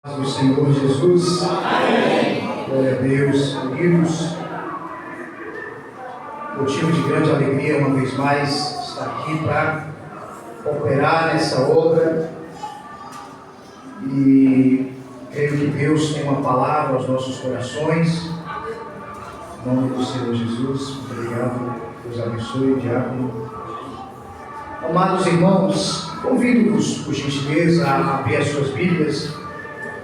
Do Senhor Jesus. Amém. Glória a Deus, queridos. Motivo de grande alegria, uma vez mais, estar aqui para operar nessa obra. E creio que Deus tem uma palavra aos nossos corações. Em nome do Senhor Jesus. Obrigado. Deus abençoe, diácono. Amados irmãos, convido-vos, por gentileza, a abrir as suas Bíblias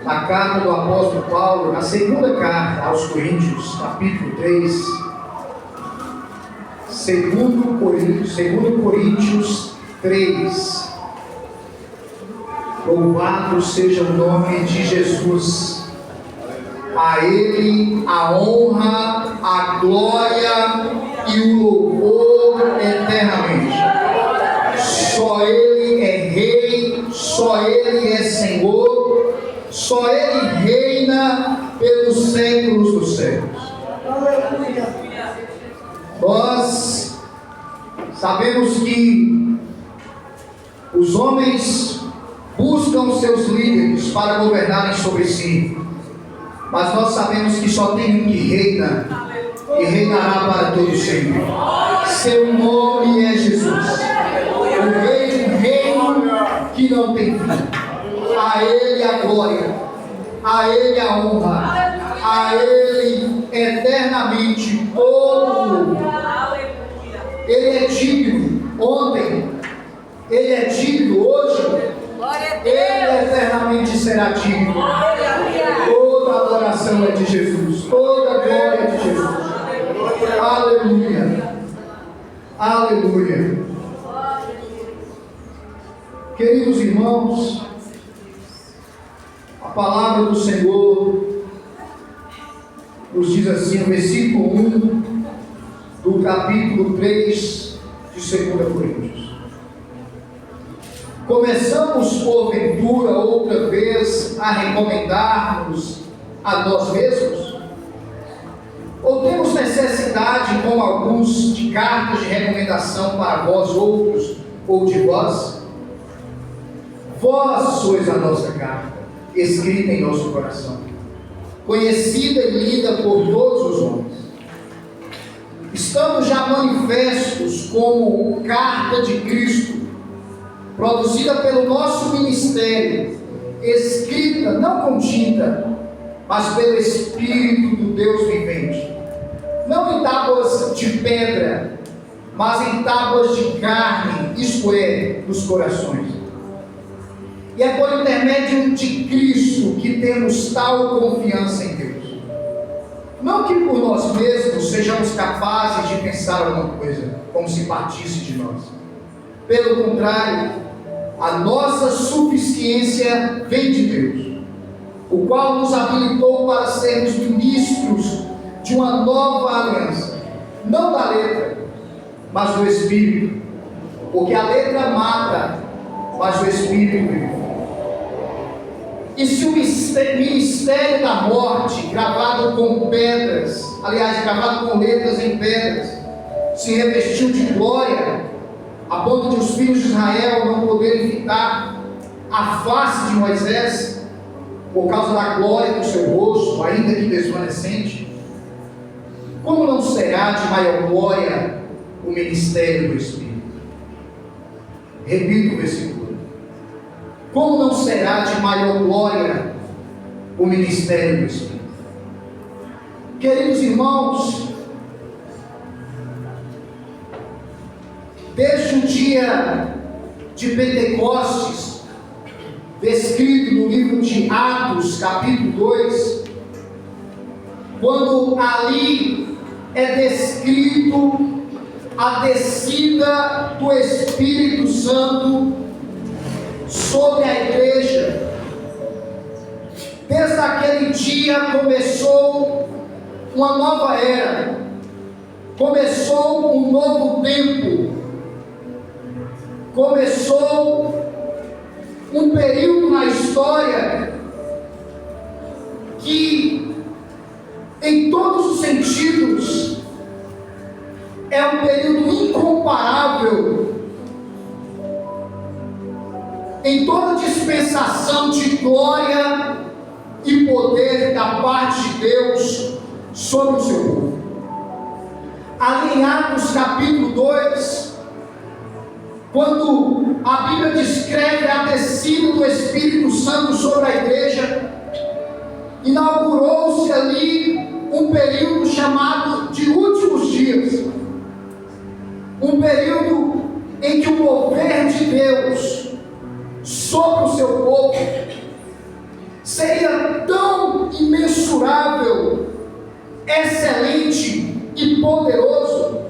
na carta do apóstolo Paulo, na segunda carta aos Coríntios, capítulo 3, 2 Coríntios 3. Louvado seja o nome de Jesus. A Ele a honra, a glória e o louvor eternamente. Só Ele é Rei, só Ele é Senhor. Só Ele reina pelos séculos dos séculos. Nós sabemos que os homens buscam seus líderes para governarem sobre si, mas nós sabemos que só tem um que reina e reinará para todos sempre. Seu nome é Jesus, o Rei do reino que não tem fim. A Ele a glória, a Ele a honra, a Ele eternamente todo louvor. Ele é digno ontem, Ele é digno hoje, Ele eternamente será digno. Toda adoração é de Jesus, toda glória é de Jesus. Aleluia, aleluia. Queridos irmãos, a palavra do Senhor nos diz assim no versículo 1 do capítulo 3 de 2 Coríntios. Começamos, porventura, outra vez a recomendar-nos a nós mesmos? Ou temos necessidade, como alguns, de cartas de recomendação para vós outros ou de vós? Vós sois a nossa carta, escrita em nosso coração, conhecida e lida por todos os homens. Estamos já manifestos como carta de Cristo, produzida pelo nosso ministério, escrita não com tinta, mas pelo Espírito do Deus vivente, não em tábuas de pedra, mas em tábuas de carne, isto é, nos corações. E é por intermédio de Cristo que temos tal confiança em Deus. Não que por nós mesmos sejamos capazes de pensar alguma coisa, como se partisse de nós. Pelo contrário, a nossa suficiência vem de Deus, o qual nos habilitou para sermos ministros de uma nova aliança, não da letra, mas do Espírito, porque a letra mata, mas o Espírito vive. E se o ministério da morte, gravado com pedras, aliás, gravado com letras em pedras, se revestiu de glória, a ponto de os filhos de Israel não poderem fitar a face de Moisés, por causa da glória do seu rosto, ainda que desvanecente, como não será de maior glória o ministério do Espírito? Repito o versículo. Como não será de maior glória o ministério do Espírito? Queridos irmãos, desde o dia de Pentecostes, descrito no livro de Atos, capítulo 2, quando ali é descrito a descida do Espírito Santo sobre a igreja, desde aquele dia começou uma nova era, começou um novo tempo, começou um período na história que, em todos os sentidos, é um período incomparável em toda dispensação de glória da parte de Deus sobre o seu povo. Ali em Atos capítulo 2, quando a Bíblia descreve a descida do Espírito Santo sobre a igreja, inaugurou-se ali um período chamado de últimos dias, um período em que o mover de Deus sobre o seu povo seria tão imensurável, excelente e poderoso,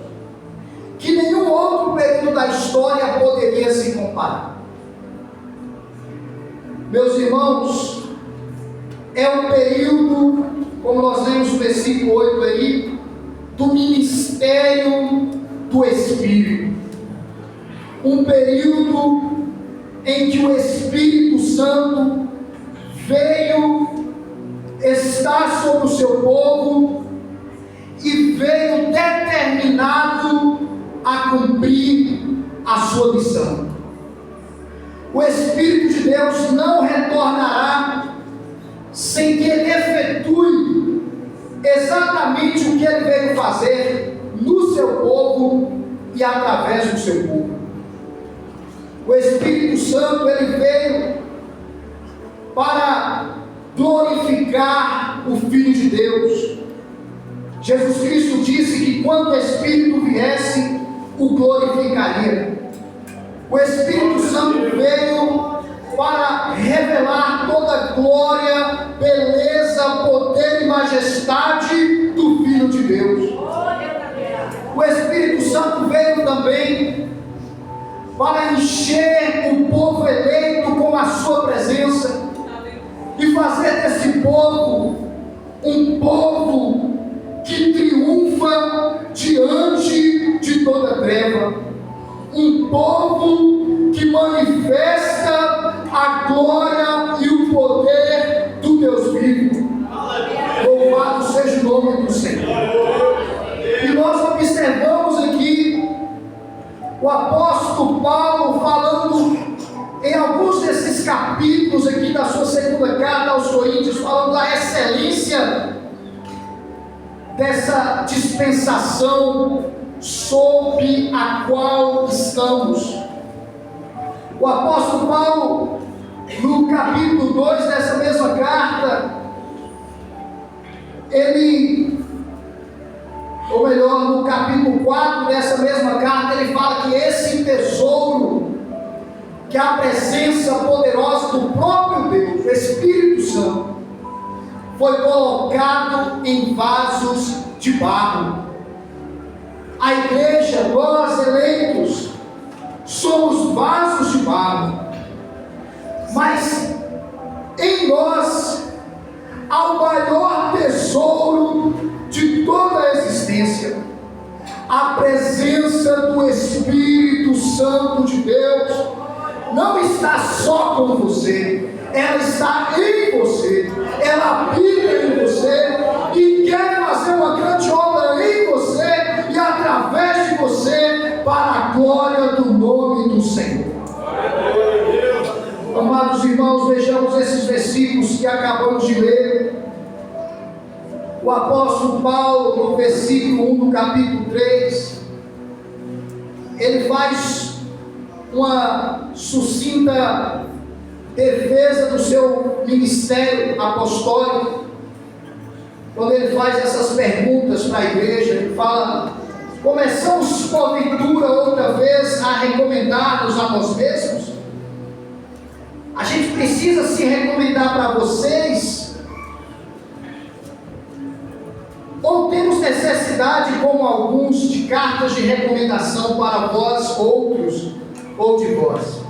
que nenhum outro período da história poderia se comparar. Meus irmãos, é um período, como nós lemos no versículo 8 aí, do ministério do Espírito. Um período em que o Espírito Santo veio estar sobre o seu povo e veio determinado a cumprir a sua missão. O Espírito de Deus não retornará sem que ele efetue exatamente o que ele veio fazer no seu povo e através do seu povo. O Espírito Santo, ele veio para glorificar o Filho de Deus. Jesus Cristo disse que quando o Espírito viesse, o glorificaria. O Espírito Santo veio para revelar toda a glória, beleza, poder e majestade do Filho de Deus. O Espírito Santo veio também para encher o povo eleito com a sua presença e fazer desse povo um povo que triunfa diante de toda treva, um povo que manifesta a glória e o poder do Deus vivo. Louvado seja o nome do Senhor. E nós observamos aqui o apóstolo Paulo falando em alguns desses capítulos aqui da sua segunda carta aos Coríntios, falando da excelência dessa dispensação sob a qual estamos. O apóstolo Paulo, no capítulo 2 dessa mesma carta, no capítulo 4 dessa mesma carta, ele fala que esse tesouro, que é a presença poderosa do próprio Deus, o Espírito Santo, foi colocado em vasos de barro. A igreja, nós eleitos, somos vasos de barro, mas em nós há o maior tesouro de toda a existência, a presença do Espírito Santo de Deus. Não está só com você, ela está em você, ela habita em você e quer fazer uma grande obra em você e através de você, para a glória do nome do Senhor. Amados irmãos, vejamos esses versículos que acabamos de ler. O apóstolo Paulo, no versículo 1 do capítulo 3, ele faz uma sucinta defesa do seu ministério apostólico, quando ele faz essas perguntas para a igreja. Ele fala: começamos porventura outra vez a recomendar-nos a nós mesmos? A gente precisa se recomendar para vocês? Ou temos necessidade, como alguns, de cartas de recomendação para vós outros ou de vós?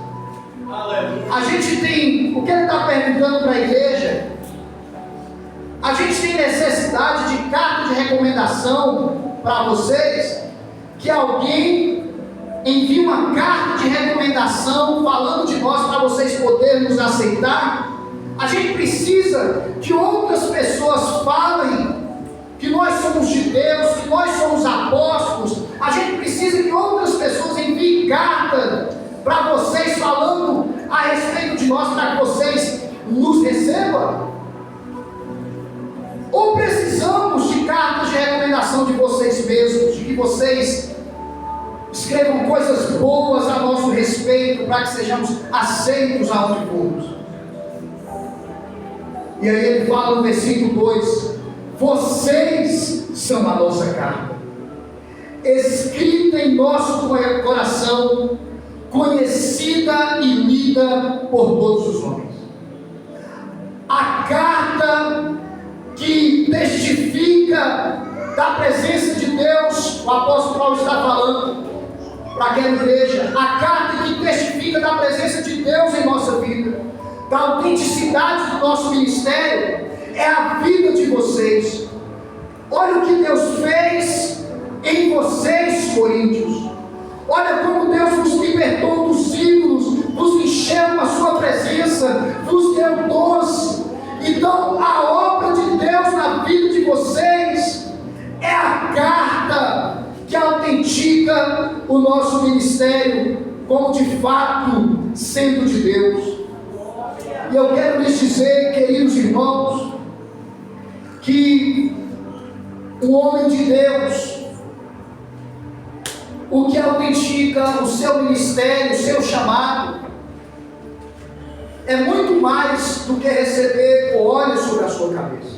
A gente tem, o que ele está perguntando para a igreja, a gente tem necessidade de carta de recomendação para vocês, que alguém envie uma carta de recomendação falando de nós para vocês poderem nos aceitar? A gente precisa que outras pessoas falem que nós somos de Deus, que nós somos apóstolos. A gente precisa que outras pessoas enviem carta para vocês falando a respeito de nós, para que vocês nos recebam? Ou precisamos de cartas de recomendação de vocês mesmos, de que vocês escrevam coisas boas a nosso respeito, para que sejamos aceitos aonde formos? E aí ele fala no versículo 2: vocês são a nossa carta, escrita em nosso coração, conhecida e lida por todos os homens. A carta que testifica da presença de Deus, o apóstolo Paulo está falando para aquela igreja, a carta que testifica da presença de Deus em nossa vida, da autenticidade do nosso ministério, é a vida de vocês. Olha o que Deus fez em vocês, coríntios. Olha como Deus vos libertou dos ídolos, vos encheu com a sua presença, vos deu dons. Então a obra de Deus na vida de vocês é a carta que autentica o nosso ministério como de fato sendo de Deus. E eu quero lhes dizer, queridos irmãos, que o homem de Deus, o que autentica o seu ministério, o seu chamado, é muito mais do que receber óleo sobre a sua cabeça.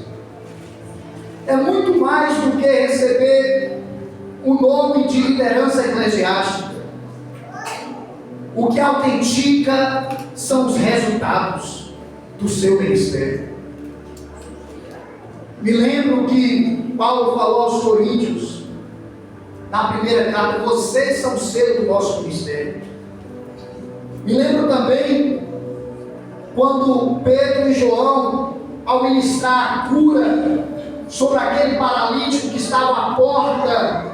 É muito mais do que receber o nome de liderança eclesiástica. O que autentica são os resultados do seu ministério. Me lembro que Paulo falou aos coríntios, na primeira carta: vocês são o selo do nosso ministério. Me lembro também quando Pedro e João, ao ministrar a cura sobre aquele paralítico que estava à porta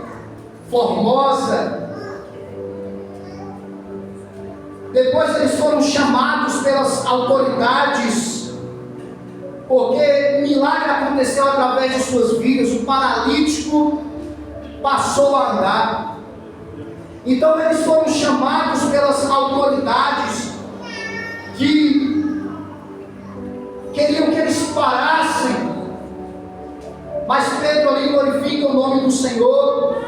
formosa, depois eles foram chamados pelas autoridades, porque o milagre aconteceu através de suas vidas. O paralítico passou a andar. Então eles foram chamados pelas autoridades que queriam que eles parassem, mas Pedro ali glorifica o nome do Senhor,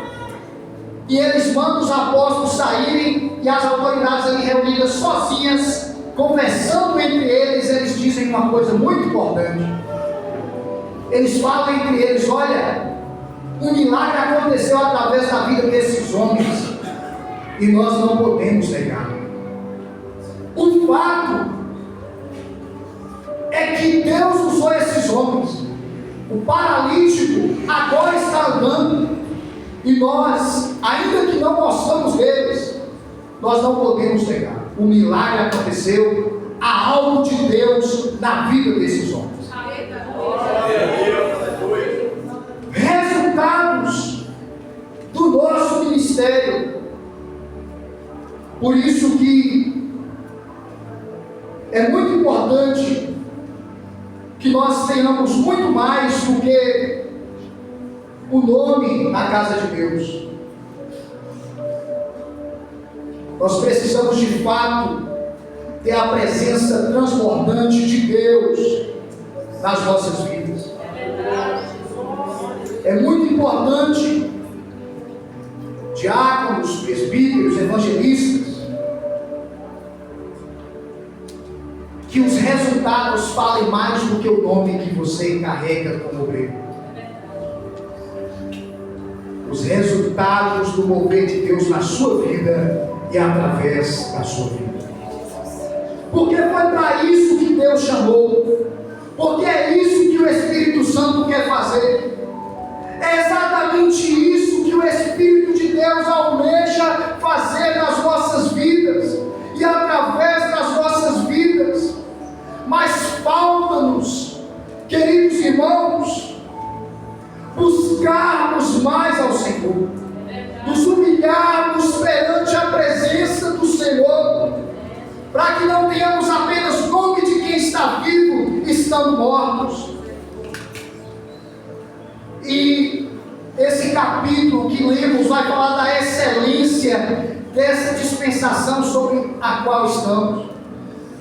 e eles mandam os apóstolos saírem, e as autoridades ali reunidas sozinhas, conversando entre eles, eles dizem uma coisa muito importante. Eles falam entre eles: olha, um milagre aconteceu através da vida desses homens, e nós não podemos negar. O fato é que Deus usou esses homens. O paralítico agora está andando, e nós, ainda que não gostamos deles, nós não podemos negar. O milagre aconteceu, há algo de Deus na vida desses homens. Resultados do nosso ministério. Por isso que é muito importante que nós tenhamos muito mais do que o nome na casa de Deus. Nós precisamos de fato ter a presença transbordante de Deus nas nossas vidas. É muito importante, diáconos, presbíteros, evangelistas, que os resultados falem mais do que o nome que você carrega como obreiro. Os resultados do mover de Deus na sua vida e através da sua vida. Porque foi para isso que Deus chamou. Porque é isso que o Espírito Santo quer fazer. É exatamente isso que o Espírito de Deus almeja fazer nas nossas vidas e através das nossas vidas. Mas falta-nos, queridos irmãos, buscarmos mais ao Senhor, nos humilharmos perante a presença do Senhor, para que não tenhamos apenas nome de quem está vivo, estando mortos. E esse capítulo que lemos vai falar da excelência dessa dispensação sobre a qual estamos.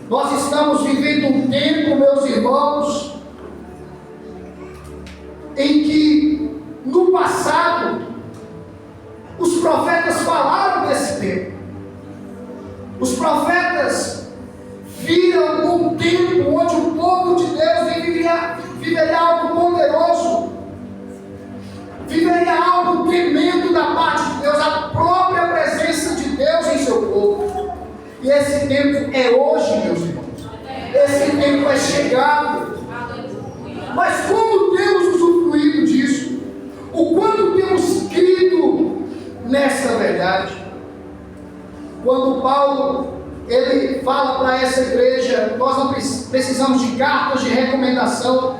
Nós estamos vivendo um tempo, meus irmãos, em que no passado os profetas falaram desse tempo. Os profetas viram um tempo onde o povo de Deus viveria algo poderoso, viveria algo tremendo da parte de Deus, a própria presença de Deus em seu povo. E esse tempo é hoje, meus irmãos. Esse tempo é chegado. Mas como temos usufruído disso? O quanto temos crido nessa verdade? Quando Paulo ele fala para essa igreja, nós não precisamos de cartas de recomendação,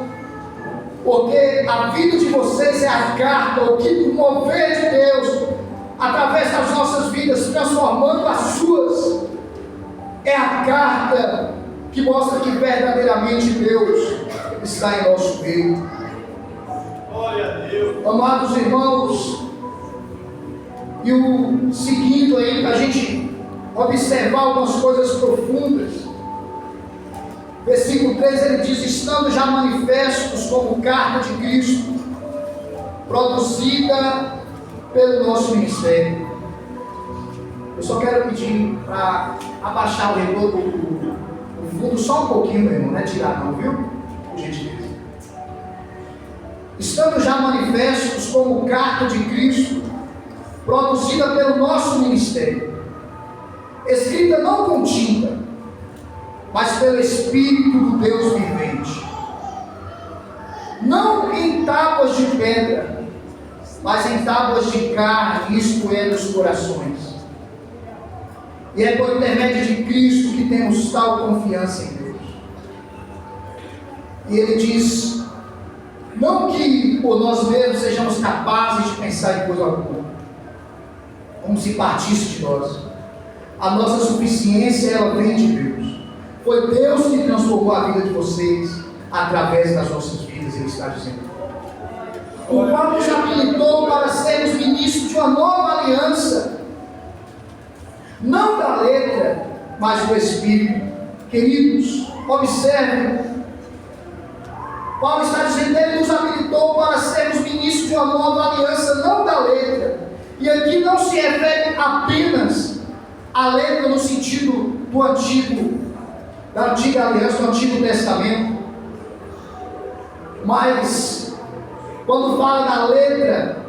porque a vida de vocês é a carta, o que o mover de Deus através das nossas vidas, transformando as suas, é a carta que mostra que verdadeiramente Deus está em nosso meio. Glória a Deus. Amados irmãos, e o seguindo aí para a gente observar algumas coisas profundas. Versículo 3 ele diz: estando já manifestos como carta de Cristo, produzida pelo nosso ministério. Eu só quero pedir para abaixar o retorno do fundo só um pouquinho, meu irmão, não é tirar não, viu? Por gentileza. Estando já manifestos como carta de Cristo, produzida pelo nosso ministério, escrita não com tinta, mas pelo Espírito do Deus vivente, não em tábuas de pedra, mas em tábuas de carne, isto é, nos corações. E é por intermédio de Cristo que temos tal confiança em Deus. E ele diz, não que por nós mesmos sejamos capazes de pensar em coisa alguma, como se partisse de nós. A nossa suficiência, ela vem de Deus. Foi Deus que transformou a vida de vocês através das nossas vidas, ele está dizendo. O qual nos habilitou para sermos ministros de uma nova aliança, não da letra, mas do Espírito. Queridos, observem, Paulo está dizendo, ele nos habilitou para sermos ministros de uma nova aliança, não da letra. E aqui não se refere apenas à letra no sentido do antigo, da antiga aliança, do Antigo Testamento, mas quando fala da letra,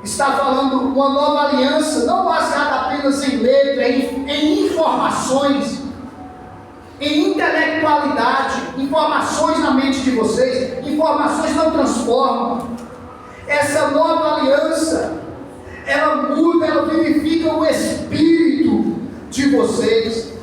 está falando uma nova aliança, não baseada apenas em letra, em informações, em intelectualidade, informações na mente de vocês. Informações não transformam. Essa nova aliança, ela muda, ela vivifica o espírito de vocês.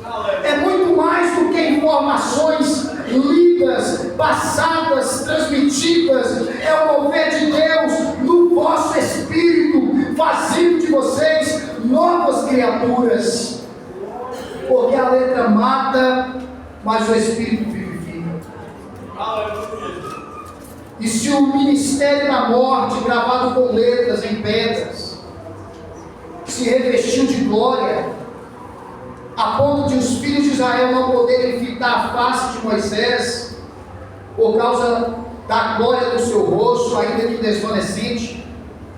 É muito mais do que informações lidas, passadas, transmitidas. É o mover de Deus no vosso espírito, fazendo de vocês novas criaturas. Porque a letra mata, mas o espírito vivifica. E se o ministério da morte, gravado com letras em pedras, se revestiu de glória, a ponto de os filhos de Israel não poderem fitar a face de Moisés, por causa da glória do seu rosto, ainda que desvanecente,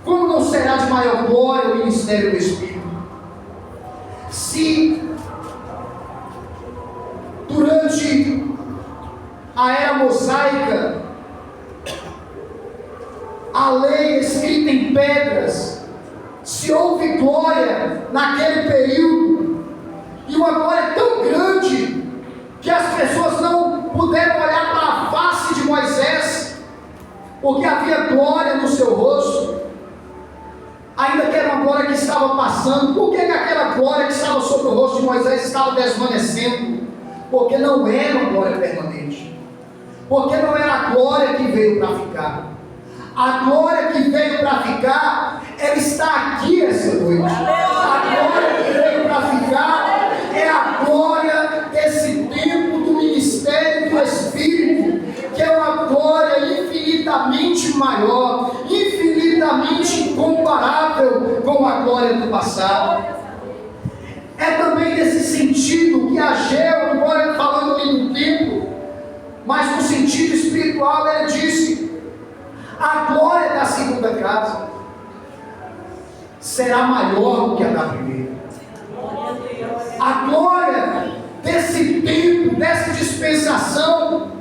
como não será de maior glória o ministério do Espírito? Se durante a era mosaica, a lei escrita em pedras, se houve glória naquele período, e uma glória tão grande, que as pessoas não puderam olhar para a face de Moisés, porque havia glória no seu rosto, ainda que era uma glória que estava passando. Por que aquela glória que estava sobre o rosto de Moisés estava desvanecendo? Porque não era uma glória permanente, porque não era a glória que veio para ficar. A glória que veio para ficar, ela está aqui essa noite. A glória que veio para ficar é a glória desse tempo do ministério do Espírito, que é uma glória infinitamente maior, infinitamente incomparável com a glória do passado. É também nesse sentido que Ageu, embora falando ali no tempo, mas no sentido espiritual, ele disse: casa será maior do que a da primeira. A glória desse tempo, dessa dispensação,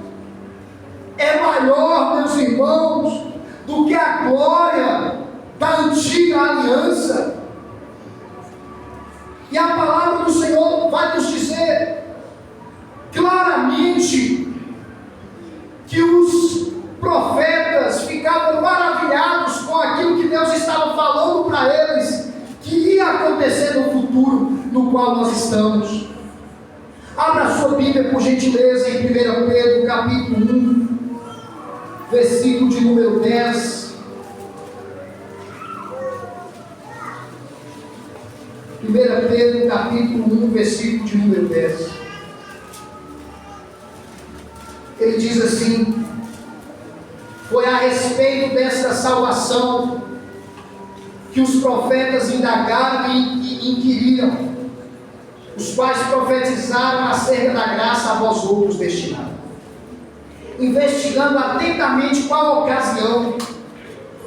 é maior, meus irmãos, do que a glória da antiga aliança. E a palavra do Senhor vai nos dizer claramente que os profetas ficavam maravilhados com aquilo que Deus estava falando para eles, que ia acontecer no futuro no qual nós estamos. Abra a sua Bíblia, por gentileza, em 1 Pedro, capítulo 1, versículo de número 10. 1 Pedro, capítulo 1, versículo de número 10. Ele diz assim: foi a respeito desta salvação que os profetas indagaram e inquiriram, os quais profetizaram acerca da graça a vós outros destinada, investigando atentamente qual a ocasião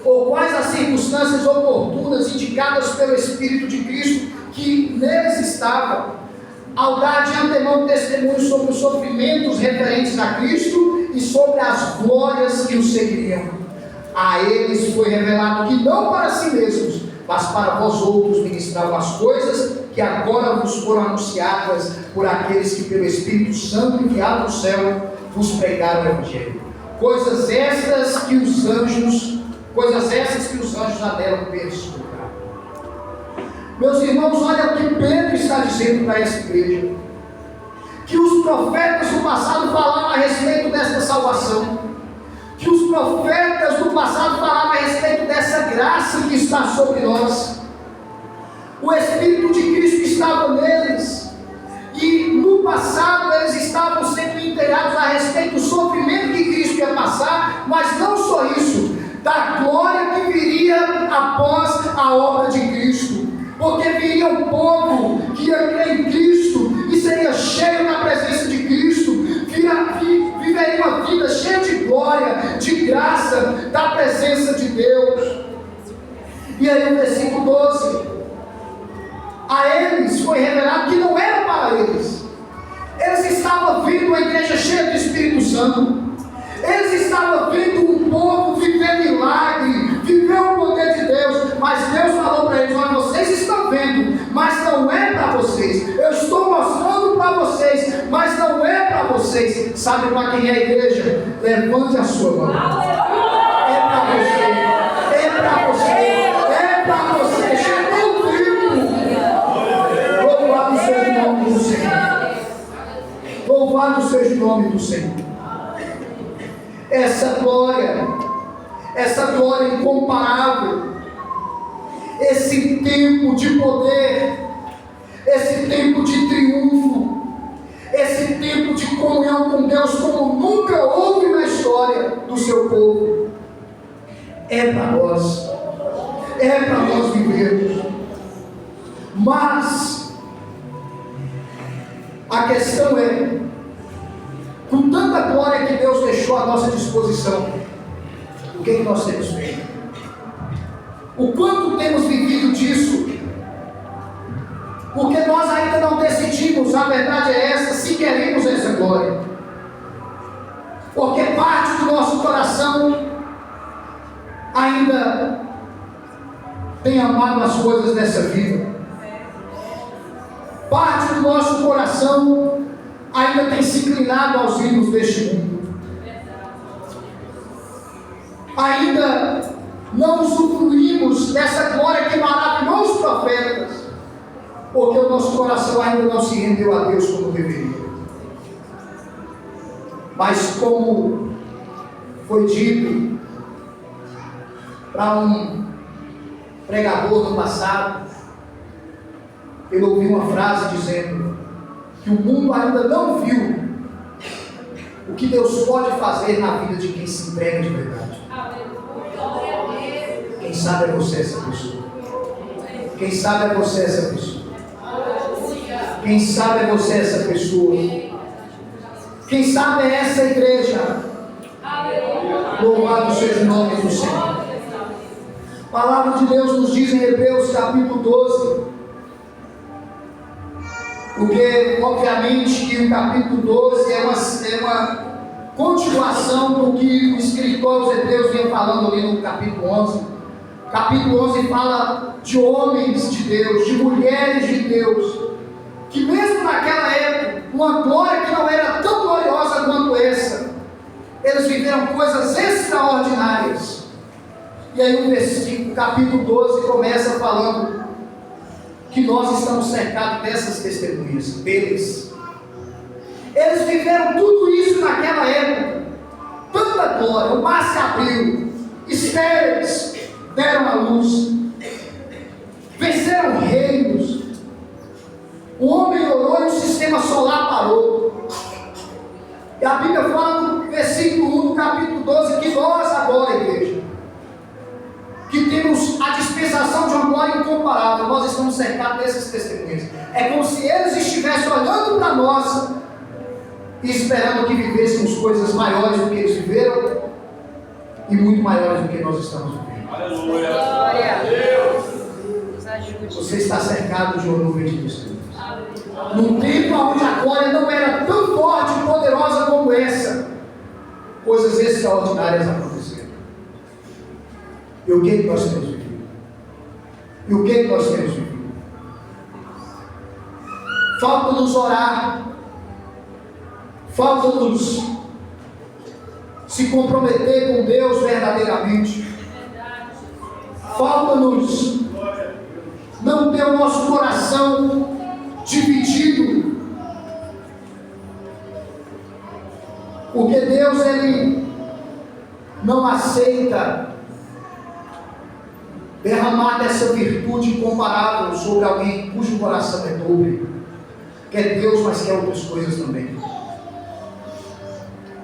ou quais as circunstâncias oportunas indicadas pelo Espírito de Cristo que neles estava, ao dar de antemão testemunho sobre os sofrimentos referentes a Cristo e sobre as glórias que o seguiriam. A eles foi revelado que não para si mesmos, mas para vós outros ministravam as coisas que agora vos foram anunciadas por aqueles que pelo Espírito Santo enviado do céu vos pregaram o Evangelho. Coisas essas que os anjos anelam perscrutar. Meus irmãos, olha o que Pedro está dizendo para essa igreja: que os profetas do passado falavam a respeito desta salvação, que os profetas do passado falavam a respeito dessa graça que está sobre nós. O Espírito de Cristo estava neles, e no passado eles estavam sendo inteirados a respeito do sofrimento que Cristo ia passar, mas não só isso, da glória que viria após a obra de Cristo, porque viria um povo que ia crer em Cristo e seria cheio da presença de Cristo, viveria uma vida cheia de glória, de graça, da presença de Deus. E aí no versículo 12, a eles foi revelado que não era para eles. Eles estavam vendo uma igreja cheia do Espírito Santo, eles estavam vendo um povo viver milagre, viver o poder de Deus, mas Deus falou para eles: olha, vocês estão vendo, mas não é para vocês. Eu estou mostrando para vocês, mas não é para vocês. Sabe para quem é a igreja? Levante a sua mão. É para você, é para você, é para você. Chegou o tempo. Louvado seja o nome do Senhor. Louvado seja o nome do Senhor. Essa glória incomparável, esse tempo de poder, esse tempo de triunfo, esse tempo de comunhão com Deus como nunca houve na história do seu povo, é para nós vivermos. Mas a questão é, com tanta glória que Deus deixou à nossa disposição, o que nós temos feito? O quanto temos vivido disso? Porque nós ainda não decidimos, a verdade é essa, se queremos essa glória. Porque parte do nosso coração ainda tem amado as coisas dessa vida. Parte do nosso coração ainda tem se inclinado aos ídolos deste mundo. Ainda não usufruímos dessa glória que maravilhou os profetas, porque o nosso coração ainda não se rendeu a Deus como deveria. Mas como foi dito para um pregador no passado, eu ouvi uma frase dizendo que o mundo ainda não viu o que Deus pode fazer na vida de quem se entrega de verdade. Quem sabe é você essa pessoa. Quem sabe é você essa pessoa. Quem sabe é você essa pessoa. Quem sabe é essa igreja. Louvado seja o nome do Senhor. A palavra de Deus nos diz em Hebreus capítulo 12, porque obviamente que o capítulo 12 é uma continuação do que o escritor aos Hebreus vinha falando ali no capítulo 11. O capítulo 11 fala de homens de Deus, de mulheres de Deus, que mesmo naquela época, uma glória que não era tão gloriosa quanto essa, eles viveram coisas extraordinárias. E aí o capítulo 12 começa falando que nós estamos cercados dessas testemunhas, deles. Eles viveram tudo isso naquela época, tanta glória, o mar se abriu, estéreis deram a luz, venceram reinos, o homem orou e o sistema solar parou. E a Bíblia fala no versículo 1 do capítulo 12 que nós agora, igreja, que temos a dispensação de uma glória incomparável, nós estamos cercados dessas testemunhas. É como se eles estivessem olhando para nós e esperando que vivêssemos coisas maiores do que eles viveram e muito maiores do que nós estamos vivendo. Aleluia! Glória a Deus! Nos ajude. Você está cercado de uma nuvem de testemunhas. Num tempo onde a glória não era tão forte e poderosa como essa, coisas extraordinárias aconteceram. E o que nós temos vivido? E o que nós temos vivido? Falta-nos orar, falta-nos se comprometer com Deus verdadeiramente, falta-nos não ter o nosso coração dividido, porque Deus ele não aceita derramar dessa virtude incomparável sobre alguém cujo coração é dobre, quer Deus, mas quer outras coisas também.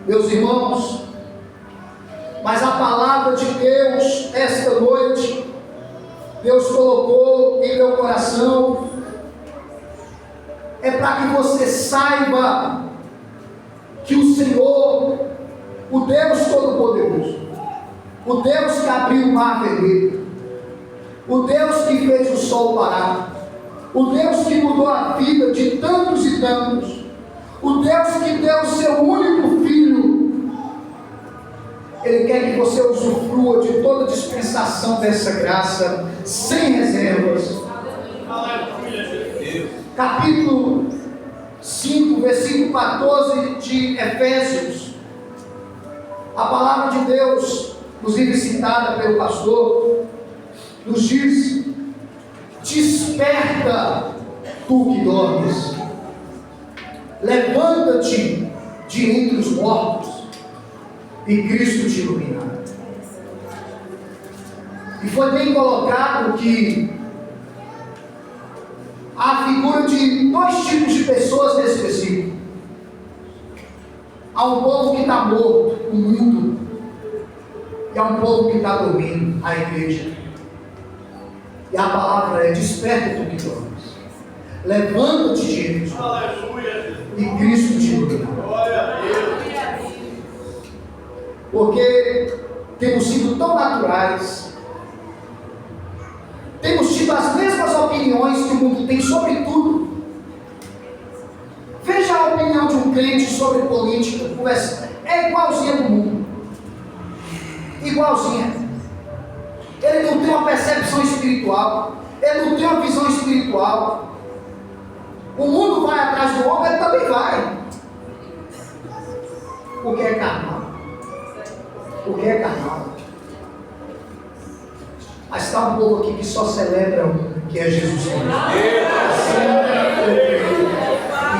Meus irmãos, mas a palavra de Deus esta noite, Deus colocou em meu coração, é para que você saiba que o Senhor, o Deus Todo-Poderoso, o Deus que abriu o mar vermelho, o Deus que fez o sol parar, o Deus que mudou a vida de tantos e tantos, o Deus que deu o seu único filho, Ele quer que você usufrua de toda a dispensação dessa graça, sem reservas. Capítulo 5, versículo 14 de Efésios, a palavra de Deus, inclusive citada pelo pastor, nos diz: desperta, tu que dormes, levanta-te de entre os mortos, e Cristo te iluminará. E foi bem colocado que há a figura de dois tipos de pessoas nesse versículo. Há um povo que está morto, o mundo, e há um povo que está dormindo, a igreja. E a palavra é: desperta tu que dormes, levanta-te de entre os mortos, e Cristo te iluminará. Porque temos sido tão naturais, temos tido as mesmas opiniões que o mundo tem sobre tudo. Veja a opinião de um crente sobre política, é igualzinha do mundo, igualzinha. Ele não tem uma percepção espiritual, ele não tem uma visão espiritual. O mundo vai atrás do homem, ele também vai, porque é carnal. Porque é carnal. Mas está um povo aqui que só celebra o que é Jesus Cristo.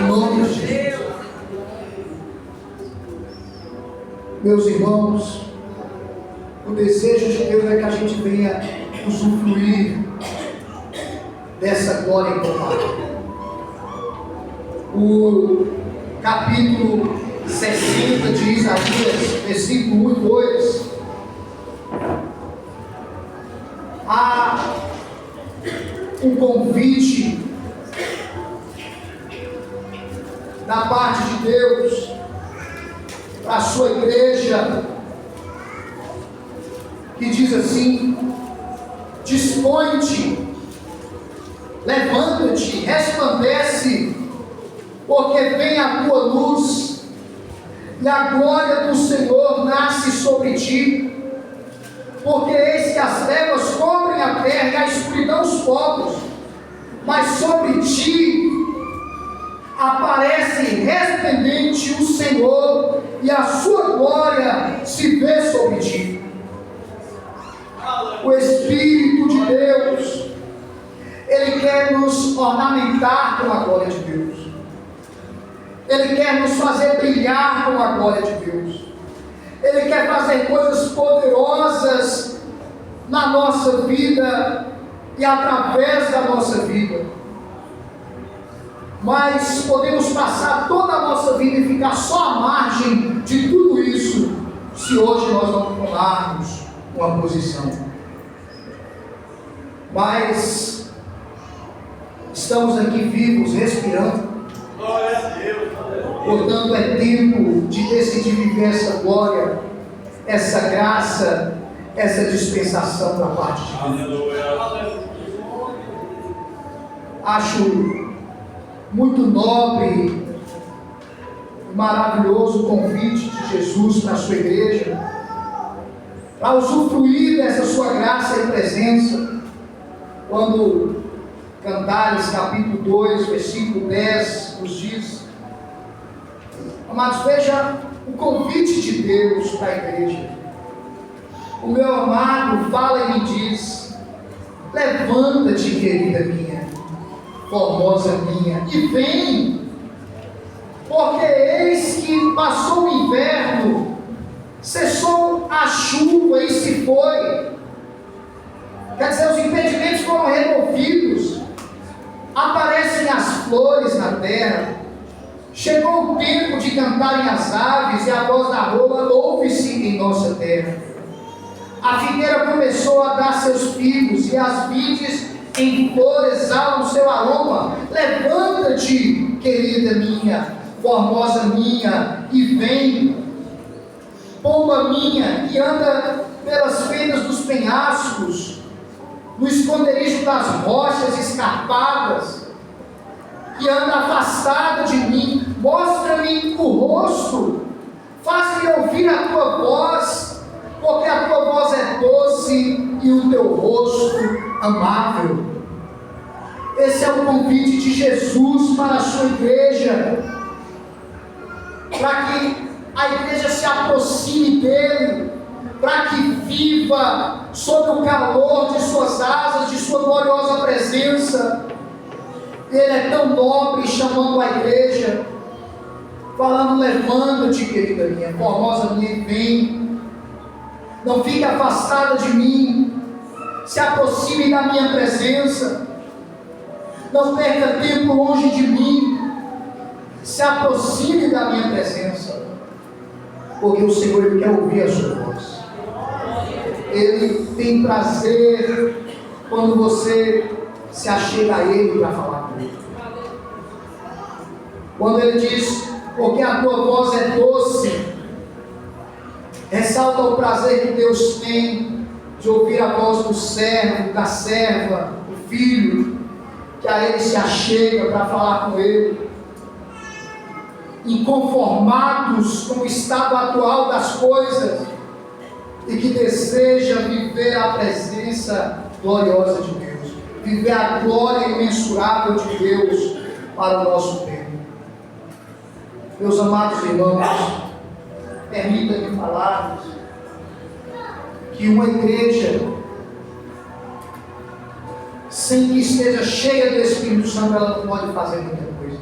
Em nome de Jesus. Meus irmãos, o desejo de Deus é que a gente venha usufruir dessa glória incomparável. O capítulo 60 de Isaías, versículo 1 e 2, há um convite da parte de Deus para a sua igreja, que diz assim: dispõe-te, levanta-te, resplandece, porque vem a tua luz, e a glória do Senhor nasce sobre ti. Porque eis que as trevas cobrem a terra e a escuridão os povos, mas sobre ti aparece resplendente o Senhor, e a sua glória se vê sobre ti. O Espírito de Deus, Ele quer nos ornamentar com a glória de Deus. Ele quer nos fazer brilhar com a glória de Deus. Ele quer fazer coisas poderosas na nossa vida e através da nossa vida. Mas podemos passar toda a nossa vida e ficar só à margem de tudo isso, se hoje nós não tomarmos uma posição. Mas estamos aqui vivos, respirando. Glória a Deus. Portanto, é tempo de decidir viver essa glória, essa graça, essa dispensação da parte de Deus. Acho muito nobre e maravilhoso o convite de Jesus para a sua igreja, para usufruir dessa sua graça e presença, quando Cantares capítulo 2, versículo 10 nos diz: amados, veja o convite de Deus para a igreja. O meu amado fala e me diz: levanta-te, querida minha, formosa minha, e vem, porque eis que passou o inverno, cessou a chuva e se foi. Quer dizer, os impedimentos foram removidos, aparecem as flores na terra, chegou o tempo de cantarem as aves, e a voz da rola ouve-se em nossa terra. A figueira começou a dar seus figos, e as vides em flor exalam seu aroma. Levanta-te, querida minha, formosa minha, e vem, pomba minha, que anda pelas fendas dos penhascos, no esconderijo das rochas escarpadas, que anda afastada de mim. Mostra-me o rosto, faz-me ouvir a tua voz, porque a tua voz é doce e o teu rosto amável. Esse é o convite de Jesus para a sua igreja, para que a igreja se aproxime dele, para que viva sob o calor de suas asas, de sua gloriosa presença. Ele é tão nobre, chamando a igreja, falando: levanta-te, querida minha, formosa minha, e vem. Não fique afastada de mim, se aproxime da minha presença. Não perca tempo longe de mim, se aproxime da minha presença, porque o Senhor, Ele quer ouvir a sua voz. Ele tem prazer quando você se achega a Ele para falar com Ele. Quando Ele diz: porque a tua voz é doce, ressalta o prazer que Deus tem de ouvir a voz do servo, da serva, do filho, que a Ele se achega para falar com Ele. Inconformados com o estado atual das coisas, e que deseja viver a presença gloriosa de Deus, viver a glória imensurável de Deus para o nosso tempo. Meus amados irmãos, permita-me falar que uma igreja sem que esteja cheia do Espírito Santo, ela não pode fazer muita coisa.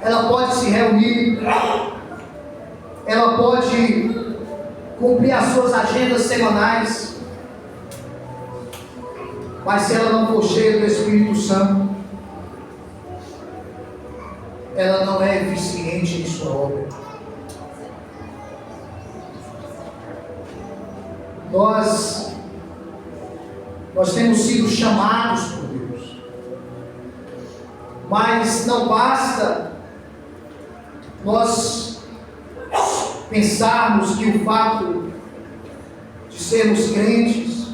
Ela pode se reunir, ela pode cumprir as suas agendas semanais, mas se ela não for cheia do Espírito Santo, ela não é eficiente em sua obra. Nós temos sido chamados por Deus, mas não basta nós pensarmos que o fato de sermos crentes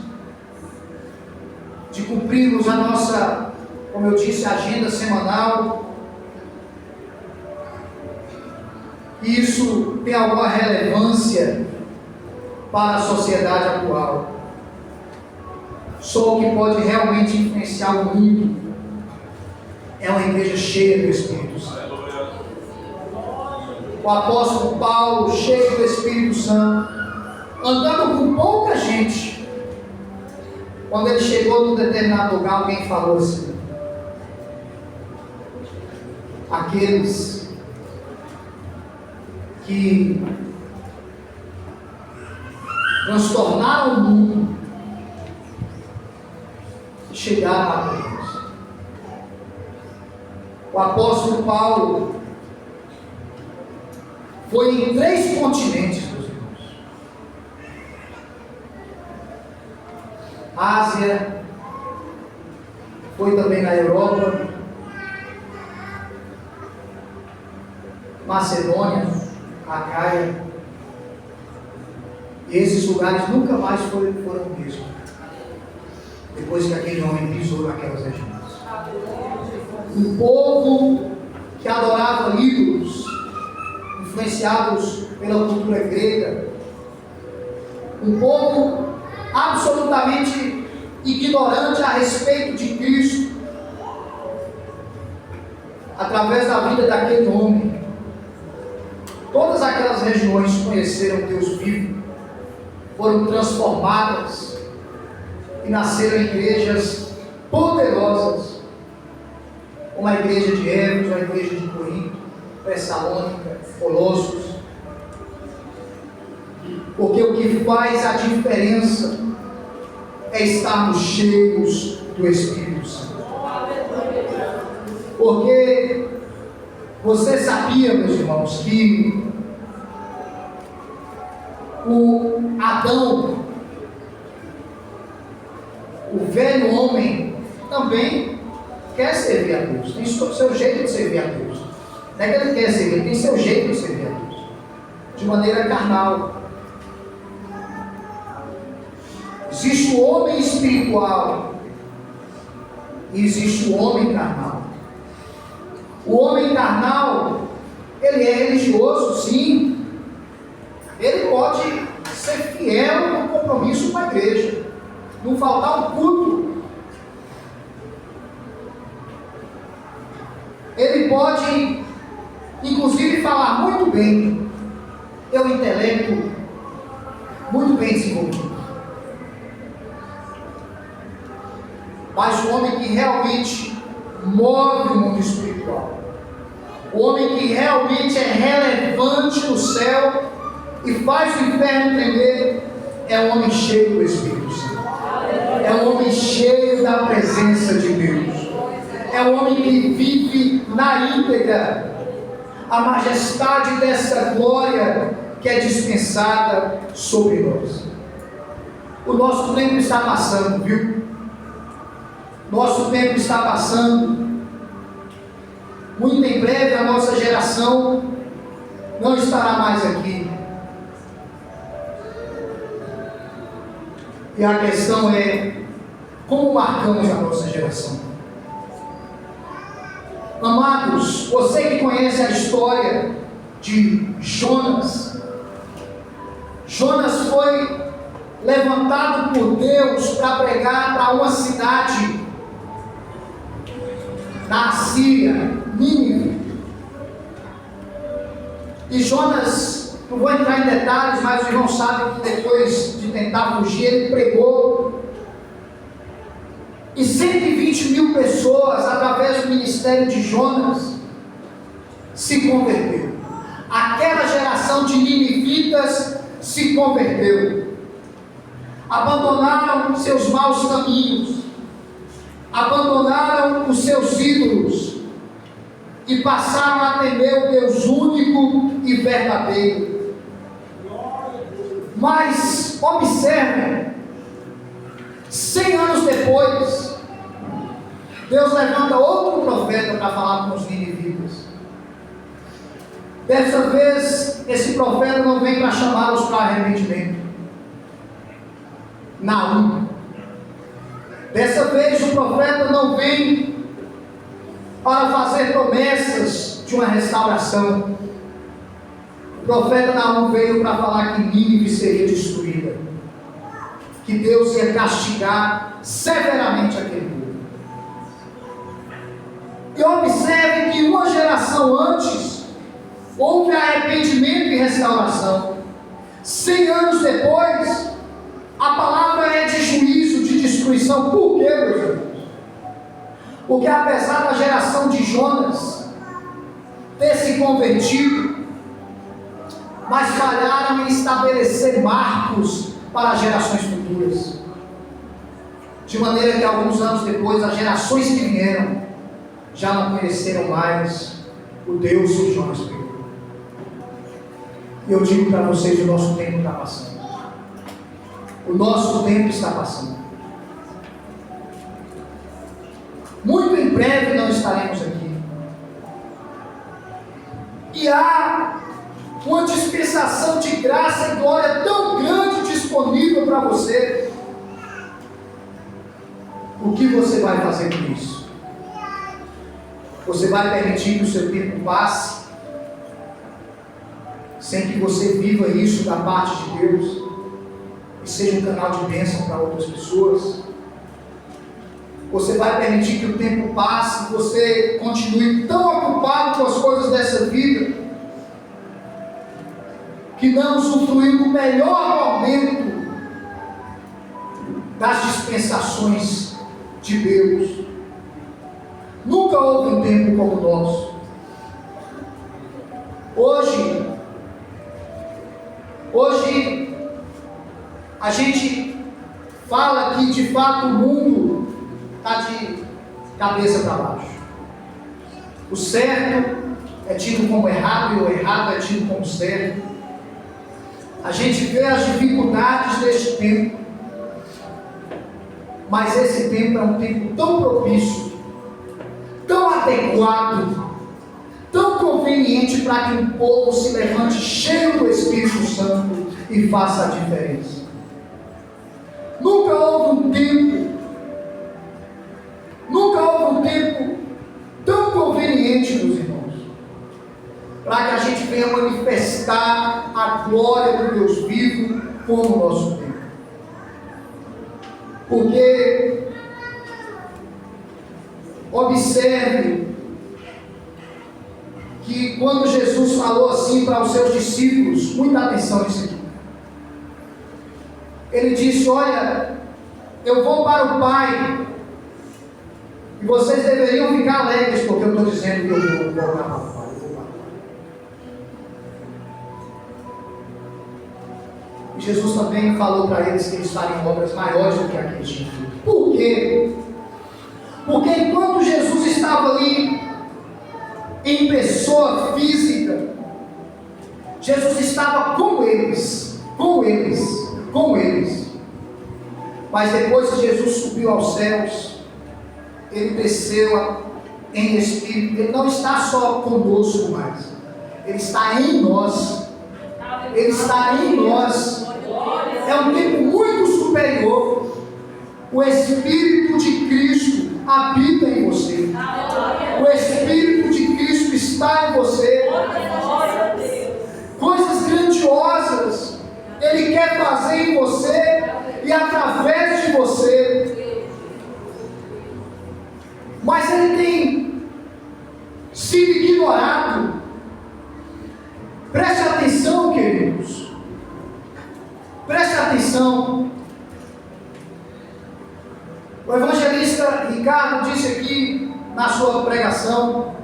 de cumprirmos a nossa, como eu disse, agenda semanal. Isso tem alguma relevância para a sociedade atual. Só o que pode realmente influenciar o mundo é uma igreja cheia do Espírito Santo. O apóstolo Paulo, cheio do Espírito Santo, andando com pouca gente, quando ele chegou num determinado lugar, alguém falou assim: aqueles que transtornaram o mundo chegaram a Deus. O apóstolo Paulo foi em 3 continentes, meus irmãos: Ásia, foi também na Europa, Macedônia, Acaia. E esses lugares nunca mais foram o mesmo, depois que aquele homem pisou naquelas regiões. Um povo que adorava ídolos, influenciados pela cultura grega, um povo absolutamente ignorante a respeito de Cristo. Através da vida daquele homem, todas aquelas regiões conheceram Deus vivo, foram transformadas e nasceram igrejas poderosas, como a igreja de Éfeso, a igreja de Corinto, Tessalônica, Colossos. Porque o que faz a diferença é estarmos cheios do Espírito Santo. Porque você sabia, meus irmãos, que o Adão, o velho homem, também quer servir a Deus, tem o seu jeito de servir a Deus. Não é que ele quer servir, ele tem seu jeito de servir a Deus, de maneira carnal. Existe o homem espiritual e existe o homem carnal. O homem carnal, ele é religioso, sim. Ele pode ser fiel no compromisso com a igreja, não faltar um culto. Ele pode, inclusive, falar muito bem, ter um intelecto muito bem desenvolvido. Mas o homem que realmente move o mundo espiritual, o homem que realmente é relevante no céu e faz o inferno tremer, é um homem cheio do Espírito Santo, é um homem cheio da presença de Deus, é um homem que vive na íntegra a majestade dessa glória que é dispensada sobre nós. O nosso tempo está passando, viu? Nosso tempo está passando. Muito em breve a nossa geração não estará mais aqui. E a questão é: como marcamos a nossa geração? Amados, você que conhece a história de Jonas, Jonas foi levantado por Deus para pregar para uma cidade na Assíria, Nínive. E Jonas, não vou entrar em detalhes, mas os irmãos sabem que depois de tentar fugir, ele pregou. E 120 mil pessoas, através do ministério de Jonas, se converteram. Aquela geração de ninivitas se converteu. Abandonaram seus maus caminhos, abandonaram os seus ídolos e passaram a temer o Deus único e verdadeiro. Mas observe, 100 anos depois, Deus levanta outro profeta para falar com os ninivitas. Dessa vez, esse profeta não vem para chamá-los para arrependimento. Naum. Dessa vez o profeta não vem para fazer promessas de uma restauração. O profeta Naum veio para falar que Nínive seria destruída, que Deus ia castigar severamente aquele povo. E observe que uma geração antes houve arrependimento e restauração. 100 anos depois, a palavra é de juízo, de destruição. Por quê, meus irmãos? Porque apesar da geração de Jonas ter se convertido, mas falharam em estabelecer marcos para as gerações futuras. De maneira que alguns anos depois, as gerações que vieram já não conheceram mais o Deus que Jonas pregou. E eu digo para vocês, o nosso tempo está passando. O nosso tempo está passando. Muito em breve não estaremos aqui. E há uma dispensação de graça e glória tão grande disponível para você. O que você vai fazer com isso? Você vai permitir que o seu tempo passe sem que você viva isso da parte de Deus e seja um canal de bênção para outras pessoas? Você vai permitir que o tempo passe e você continue tão ocupado com as coisas dessa vida que não usufruiu do melhor momento das dispensações de Deus? Nunca houve um tempo como o nosso. Hoje a gente fala que de fato o mundo está de cabeça para baixo. O certo é tido como errado e o errado é tido como certo. A gente vê as dificuldades deste tempo, mas esse tempo é um tempo tão propício, tão adequado, tão conveniente para que um povo se levante cheio do Espírito Santo e faça a diferença. Nunca houve um tempo tão conveniente, meus irmãos, para que a gente venha manifestar a glória do Deus vivo como o nosso tempo. Porque observe que quando Jesus falou assim para os seus discípulos, muita atenção nisso aqui. Ele disse: olha, eu vou para o Pai, e vocês deveriam ficar alegres, porque eu estou dizendo que eu vou voltar para o Pai. E Jesus também falou para eles que eles fariam obras maiores do que aqueles tinham. Por quê? Porque enquanto Jesus estava ali em pessoa física, Jesus estava com eles. Mas depois que Jesus subiu aos céus, ele desceu em espírito. Ele não está só conosco mais, ele está em nós. Ele está em nós. É um tempo muito superior. O Espírito de Cristo habita em você. O Espírito de Cristo está em você. Coisas grandiosas Ele quer fazer em você e através de você. Mas Ele tem sido ignorado. Preste atenção, queridos. Preste atenção. O evangelista Ricardo disse aqui na sua pregação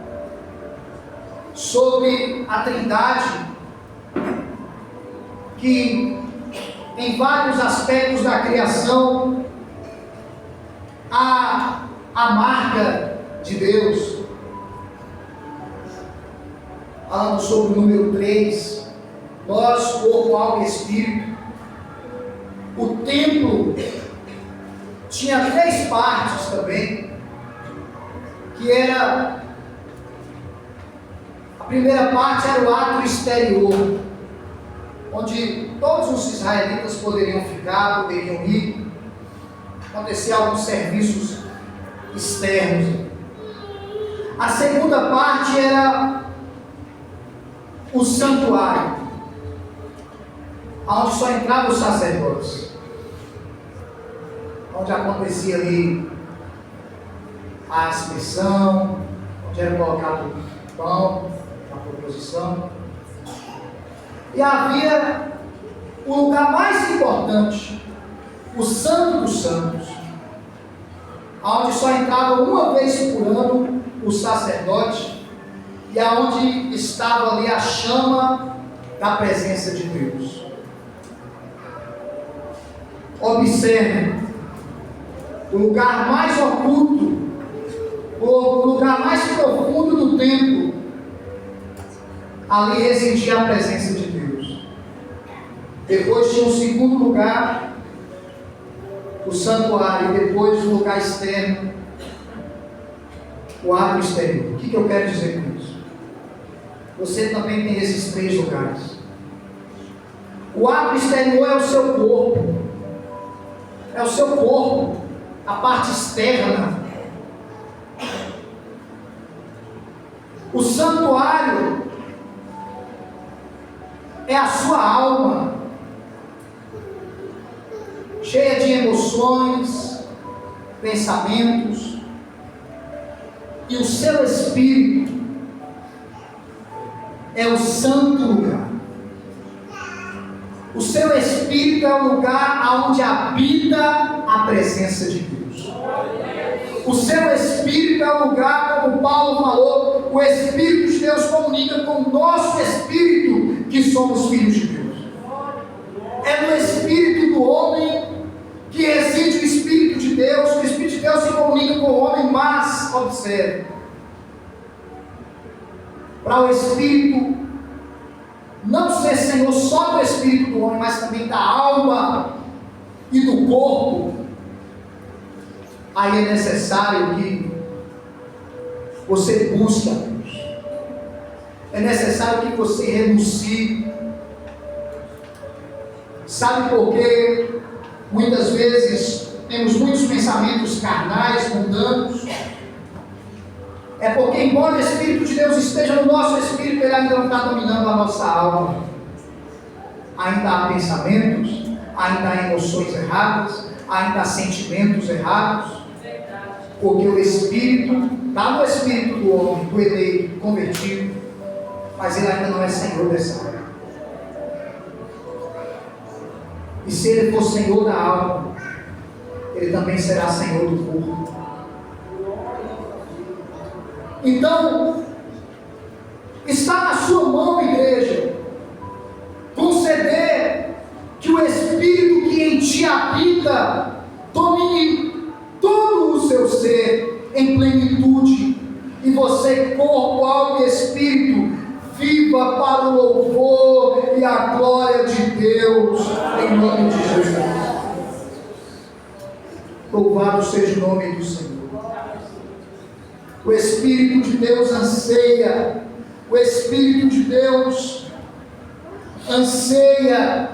sobre a Trindade, que em vários aspectos da criação há a marca de Deus. Falando sobre o número 3, nós, corpo, alma e espírito. O templo tinha 3 partes também, que era, a primeira parte era o átrio exterior, onde todos os israelitas poderiam ficar, poderiam ir, acontecer alguns serviços externos. A segunda parte era o santuário, onde só entravam os sacerdotes, onde acontecia ali a aspersão, onde era colocado o pão, a proposição. E havia o lugar mais importante, o Santo dos Santos, onde só entrava uma vez por ano o sacerdote, e aonde estava ali a chama da presença de Deus. Observe, o lugar mais oculto, o lugar mais profundo do templo, ali residia a presença de Deus. Depois tinha um segundo lugar, o santuário, e depois o lugar externo, o átrio exterior. O que eu quero dizer com isso? Você também tem esses três lugares. O átrio exterior é o seu corpo. É o seu corpo, a parte externa. O santuário é a sua alma, cheia de emoções, pensamentos, e o seu espírito é o santo lugar. O seu espírito é o lugar onde habita a presença de Deus. O seu espírito é o lugar, como Paulo falou, o Espírito de Deus comunica com o nosso espírito que somos filhos de Deus. É no espírito do homem que reside o Espírito de Deus, que o Espírito de Deus se comunica com o homem, mas, observe, para o Espírito não ser Senhor só do Espírito do homem, mas também da alma e do corpo, aí é necessário que você busque a Deus. É necessário que você renuncie. Sabe por quê? Muitas vezes temos muitos pensamentos carnais, mundanos. É porque, embora o Espírito de Deus esteja no nosso espírito, ele ainda não está dominando a nossa alma. Ainda há pensamentos, ainda há emoções erradas, ainda há sentimentos errados. Porque o Espírito está no espírito do homem, do eleito, do convertido, mas ele ainda não é Senhor dessa área. E se ele for Senhor da alma, ele também será Senhor do corpo. Então, está na sua mão, igreja, conceder que o Espírito que em ti habita domine todo o seu ser em plenitude, e você, corpo, alma e espírito, viva para o louvor e a glória de Deus, em nome de Jesus. Louvado seja o nome do Senhor. O Espírito de Deus anseia, o Espírito de Deus anseia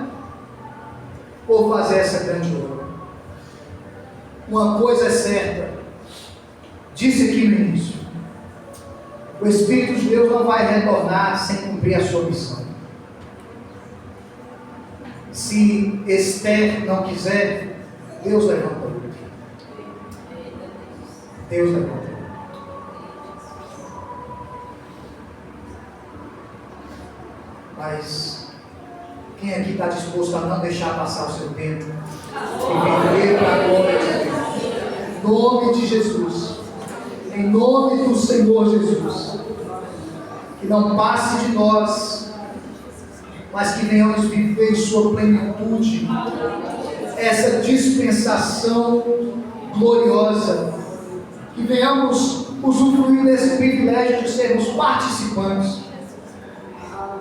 por fazer essa grande obra. Uma coisa é certa, disse aqui no início: o Espírito de Deus não vai retornar sem cumprir a sua missão. Se Esther não quiser, Deus levanta. Deus levanta. Mas quem aqui está disposto a não deixar passar o seu tempo e viver para a glória de Deus? Em nome de Jesus, em nome do Senhor Jesus, que não passe de nós, mas que venhamos viver em sua plenitude essa dispensação gloriosa, que venhamos usufruir desse privilégio de sermos participantes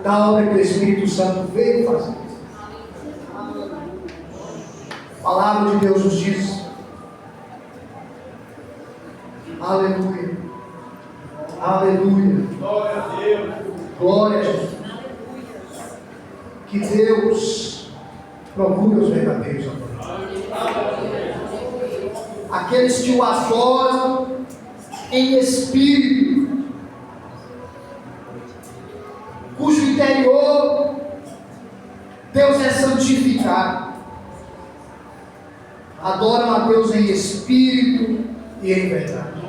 da obra que o Espírito Santo veio fazer. A palavra de Deus nos diz: aleluia, aleluia, glória a Deus, glória a Jesus, que Deus procura os verdadeiros adoradores. aqueles que o adoram em espírito, cujo interior Deus é santificado. Adoram a Deus em espírito e em verdade.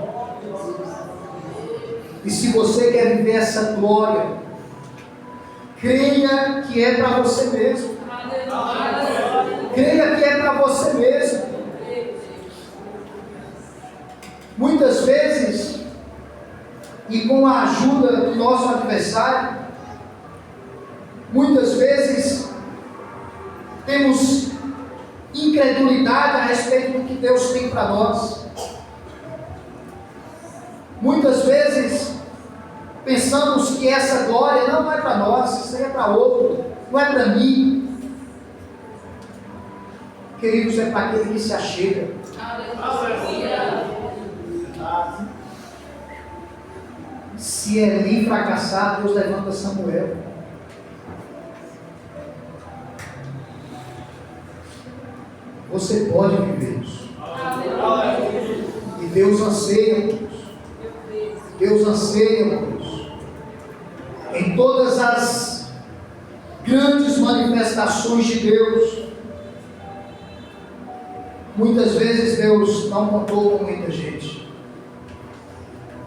E se você quer viver essa glória, creia que é para você mesmo. Creia que é para você mesmo. Muitas vezes, e com a ajuda do nosso adversário, muitas vezes temos incredulidade a respeito do que Deus tem para nós. Muitas vezes pensamos que essa glória não é para nós, isso aí é para outro, não é para mim. Queridos, é para aquele que se achega. Se Eli fracassar, Deus levanta Samuel. Você pode viver isso. E Deus anseia por isso. Deus anseia por isso. Em todas as grandes manifestações de Deus, muitas vezes Deus não contou com muita gente,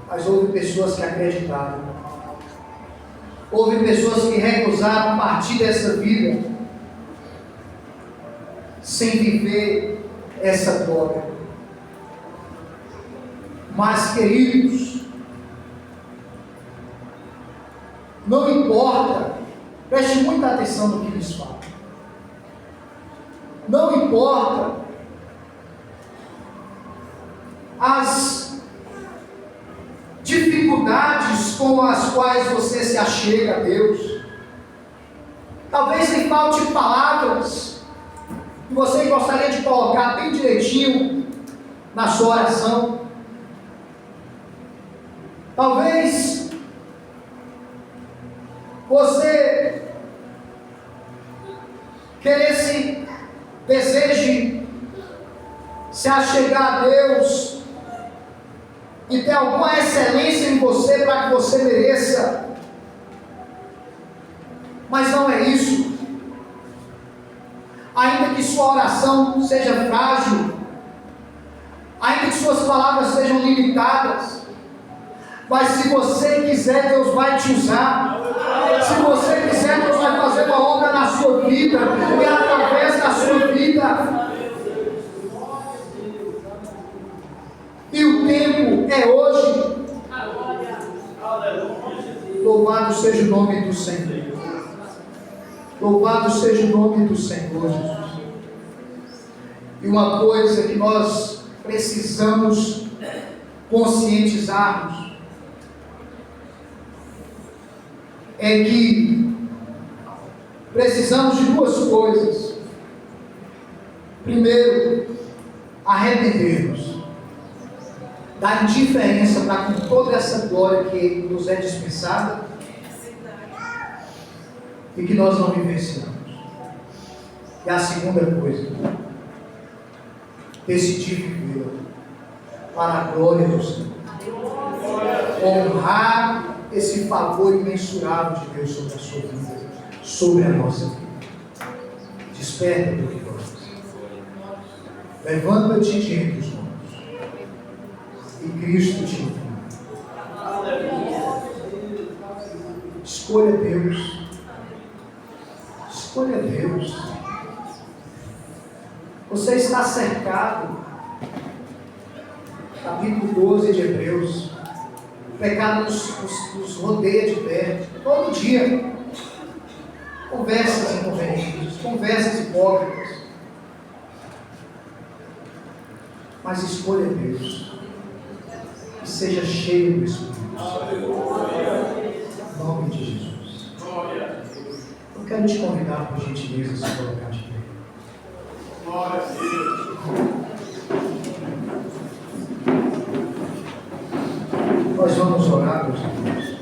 mas houve pessoas que acreditaram. Houve pessoas que recusaram partir dessa vida sem viver essa glória. Mas, queridos, não importa, preste muita atenção no que lhes falo. Não importa as dificuldades com as quais você se achega a Deus. Talvez lhe falte palavras que você gostaria de colocar bem direitinho na sua oração. Talvez você deseje se achegar a Deus e ter alguma excelência em você para que você mereça, mas não é isso. Ainda que sua oração seja frágil, ainda que suas palavras sejam limitadas, mas se você quiser, Deus vai te usar. Se você quiser, Deus vai fazer uma obra na sua vida e através da sua vida. E o tempo é hoje. Louvado seja o nome do Senhor. Louvado seja o nome do Senhor Jesus. E uma coisa que nós precisamos conscientizarmos é que precisamos de duas coisas. Primeiro, arrepender-nos da indiferença para com toda essa glória que nos é dispensada e que nós não vivenciamos. E a segunda coisa, decidir vivê-la para a glória do Senhor. Honrar esse favor imensurável de Deus sobre a sua vida, sobre a nossa vida. Desperta, meu irmão. Levanta-te de entre os mortos e Cristo te ensina. Escolha Deus. Escolha Deus. Você está cercado. Capítulo 12 de Hebreus. O pecado nos rodeia de perto. Todo dia. Conversas inconvenientes, conversas hipócritas. Mas escolha Deus. E seja cheio do Espírito Santo. Em nome de Jesus. Eu quero te convidar, por gentileza, a se colocar de pé. Glória a Deus. Nós vamos orar, meus irmãos.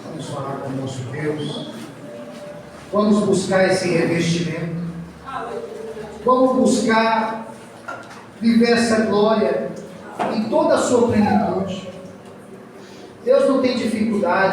Vamos orar com o nosso Deus. Vamos buscar esse revestimento. Vamos buscar viver essa glória em toda a sua plenitude. Deus não tem dificuldade